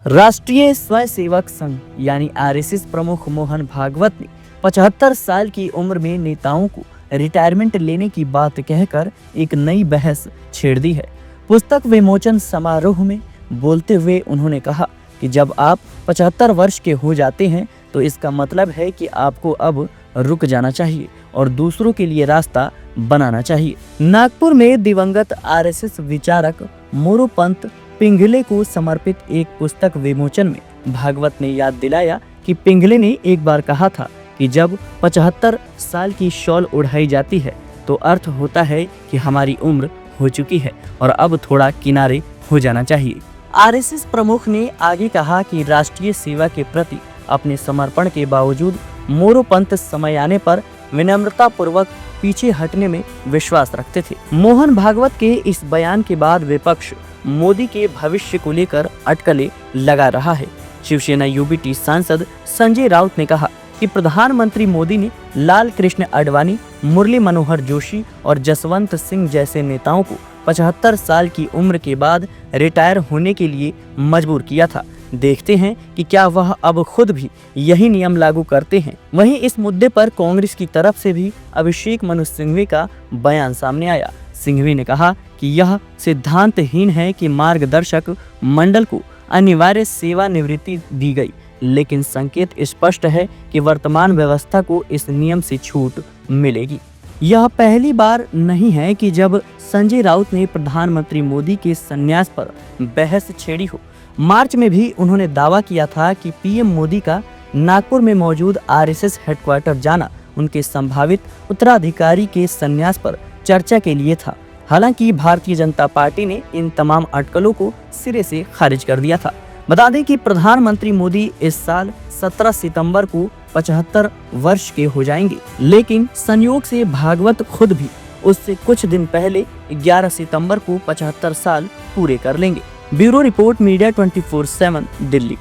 राष्ट्रीय स्वयंसेवक संघ यानी आरएसएस प्रमुख मोहन भागवत ने 75 साल की उम्र में नेताओं को रिटायरमेंट लेने की बात कहकर एक नई बहस छेड़ दी है। पुस्तक विमोचन समारोह में बोलते हुए उन्होंने कहा कि जब आप 75 वर्ष के हो जाते हैं तो इसका मतलब है कि आपको अब रुक जाना चाहिए और दूसरों के लिए रास्ता बनाना चाहिए। नागपुर में दिवंगत आरएसएस विचारक मोरोपंत पिंगले को समर्पित एक पुस्तक विमोचन में भागवत ने याद दिलाया कि पिंगले ने एक बार कहा था कि जब 75 साल की शॉल उड़ाई जाती है तो अर्थ होता है कि हमारी उम्र हो चुकी है और अब थोड़ा किनारे हो जाना चाहिए। आरएसएस प्रमुख ने आगे कहा कि राष्ट्रीय सेवा के प्रति अपने समर्पण के बावजूद मोरोपंत समय आने पर विनम्रता पूर्वक पीछे हटने में विश्वास रखते थे। मोहन भागवत के इस बयान के बाद विपक्ष मोदी के भविष्य को लेकर अटकलें लगा रहा है। शिवसेना यूबीटी सांसद संजय राउत ने कहा कि प्रधानमंत्री मोदी ने लाल कृष्ण आडवाणी, मुरली मनोहर जोशी और जसवंत सिंह जैसे नेताओं को 75 साल की उम्र के बाद रिटायर होने के लिए मजबूर किया था। देखते हैं कि क्या वह अब खुद भी यही नियम लागू करते हैं। वहीं इस मुद्दे पर कांग्रेस की तरफ से भी अभिषेक मनु सिंघवी का बयान सामने आया। सिंघवी ने कहा कि यह सिद्धांतहीन है कि मार्गदर्शक मंडल को अनिवार्य सेवानिवृत्ति दी गई, लेकिन संकेत स्पष्ट है कि वर्तमान व्यवस्था को इस नियम से छूट मिलेगी। यह पहली बार नहीं है कि जब संजय राउत ने प्रधानमंत्री मोदी के संन्यास पर बहस छेड़ी हो। मार्च में भी उन्होंने दावा किया था कि पीएम मोदी का नागपुर में मौजूद आरएसएस हेडक्वार्टर जाना उनके संभावित उत्तराधिकारी के संन्यास पर चर्चा के लिए था। हालांकि भारतीय जनता पार्टी ने इन तमाम अटकलों को सिरे से खारिज कर दिया था। बता दें कि प्रधानमंत्री मोदी इस साल 17 सितंबर को 75 वर्ष के हो जाएंगे, लेकिन संयोग से भागवत खुद भी उससे कुछ दिन पहले 11 सितंबर को 75 साल पूरे कर लेंगे। Bureau report, media 24/7 Delhi.